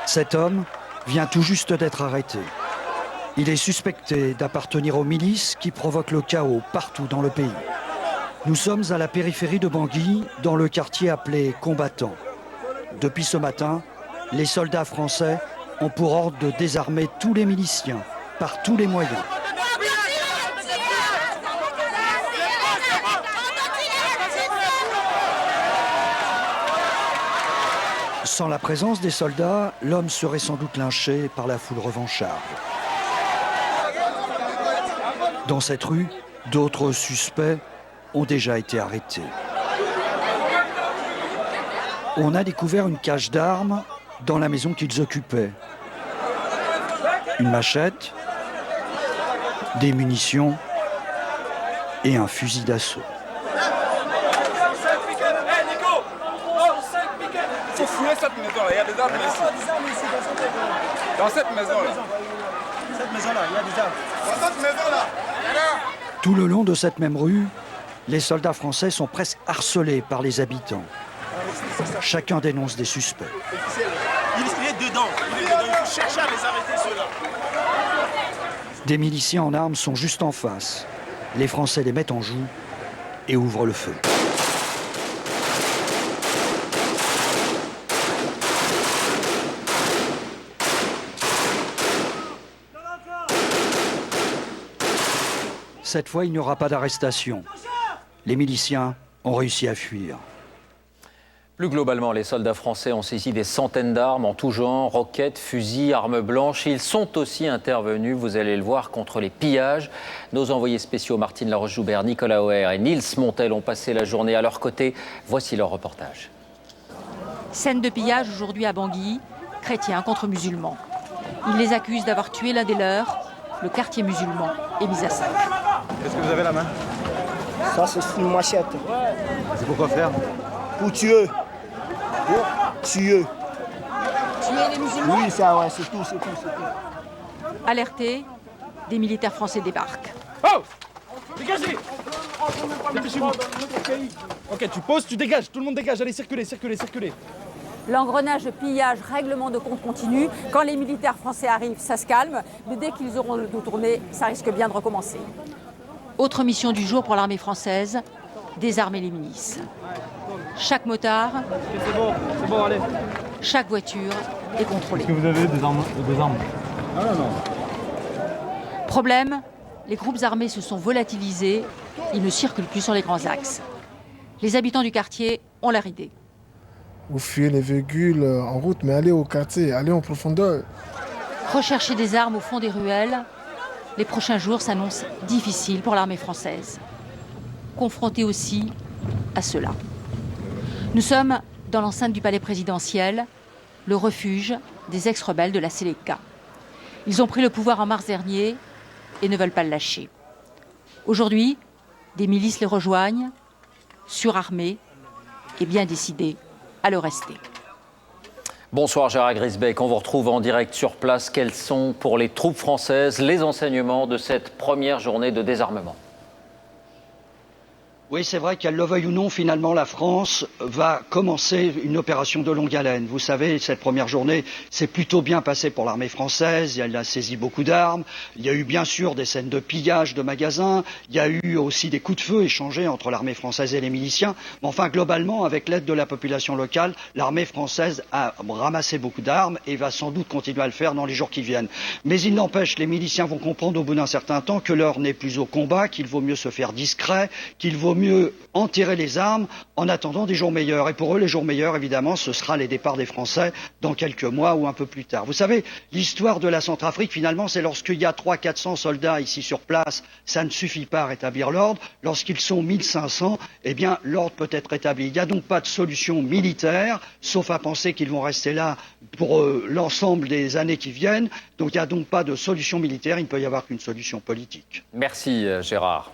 Cet homme vient tout juste d'être arrêté. Il est suspecté d'appartenir aux milices qui provoquent le chaos partout dans le pays. Nous sommes à la périphérie de Bangui, dans le quartier appelé Combattant. Depuis ce matin, les soldats français ont pour ordre de désarmer tous les miliciens, par tous les moyens. Sans la présence des soldats, l'homme serait sans doute lynché par la foule revancharde. Dans cette rue, d'autres suspects ont déjà été arrêtés. On a découvert une cache d'armes dans la maison qu'ils occupaient. Une machette, des munitions et un fusil d'assaut. Il faut fouiller cette maison-là, il y a des armes ici. Dans cette maison-là. Cette maison-là, il y a des armes. Dans cette maison-là. Tout le long de cette même rue, les soldats français sont presque harcelés par les habitants. Chacun dénonce des suspects. Il est dedans. Il faut chercher à les arrêter, ceux-là. Des miliciens en armes sont juste en face. Les Français les mettent en joue et ouvrent le feu. Cette fois, il n'y aura pas d'arrestation. Les miliciens ont réussi à fuir. Plus globalement, les soldats français ont saisi des centaines d'armes en tout genre, roquettes, fusils, armes blanches. Ils sont aussi intervenus, vous allez le voir, contre les pillages. Nos envoyés spéciaux Martine Laroche-Joubert, Nicolas Oher et Nils Montel ont passé la journée à leur côté. Voici leur reportage. Scène de pillage aujourd'hui à Bangui, chrétiens contre musulmans. Ils les accusent d'avoir tué l'un des leurs. Le quartier musulman est mis à sac. Qu'est-ce que vous avez à la main? Ça, c'est une machette. C'est pour quoi faire? Pour tuer. Pour tuer. Tuer les musulmans? Oui, ça, ouais, c'est tout. Alertés, des militaires français débarquent. Oh! Dégagez! Dépêchez-vous. Ok, tu poses, tu dégages. Tout le monde dégage. Allez, circulez. L'engrenage de pillage, règlement de compte continu. Quand les militaires français arrivent, ça se calme. Mais dès qu'ils auront le dos tourné, ça risque bien de recommencer. Autre mission du jour pour l'armée française, désarmer les milices. Chaque motard, C'est bon, allez. chaque voiture est contrôlée. Est-ce que vous avez des armes? Non. Problème, les groupes armés se sont volatilisés. Ils ne circulent plus sur les grands axes. Les habitants du quartier ont leur idée. Vous fuyez les véhicules en route, mais allez au quartier, allez en profondeur. Rechercher des armes au fond des ruelles, les prochains jours s'annoncent difficiles pour l'armée française. Confrontés aussi à cela. Nous sommes dans l'enceinte du palais présidentiel, le refuge des ex-rebelles de la Seleka. Ils ont pris le pouvoir en mars dernier et ne veulent pas le lâcher. Aujourd'hui, des milices les rejoignent, surarmés et bien décidés à le rester. Bonsoir Gérard Grisbeck, on vous retrouve en direct sur place. Quels sont pour les troupes françaises les enseignements de cette première journée de désarmement ? Oui, c'est vrai qu'elle le veuille ou non, finalement, la France va commencer une opération de longue haleine. Vous savez, cette première journée s'est plutôt bien passée pour l'armée française. Elle a saisi beaucoup d'armes. Il y a eu bien sûr des scènes de pillage de magasins. Il y a eu aussi des coups de feu échangés entre l'armée française et les miliciens. Mais enfin, globalement, avec l'aide de la population locale, l'armée française a ramassé beaucoup d'armes et va sans doute continuer à le faire dans les jours qui viennent. Mais il n'empêche, les miliciens vont comprendre au bout d'un certain temps que l'heure n'est plus au combat, qu'il vaut mieux se faire discret, qu'il vaut mieux enterrer les armes en attendant des jours meilleurs. Et pour eux, les jours meilleurs, évidemment, ce sera les départs des Français dans quelques mois ou un peu plus tard. Vous savez, l'histoire de la Centrafrique, finalement, c'est lorsqu'il y a 300-400 soldats ici sur place, ça ne suffit pas à rétablir l'ordre. Lorsqu'ils sont 1500, eh bien, l'ordre peut être rétabli. Il n'y a donc pas de solution militaire, sauf à penser qu'ils vont rester là pour l'ensemble des années qui viennent. Donc il n'y a donc pas de solution militaire, il ne peut y avoir qu'une solution politique. Merci Gérard.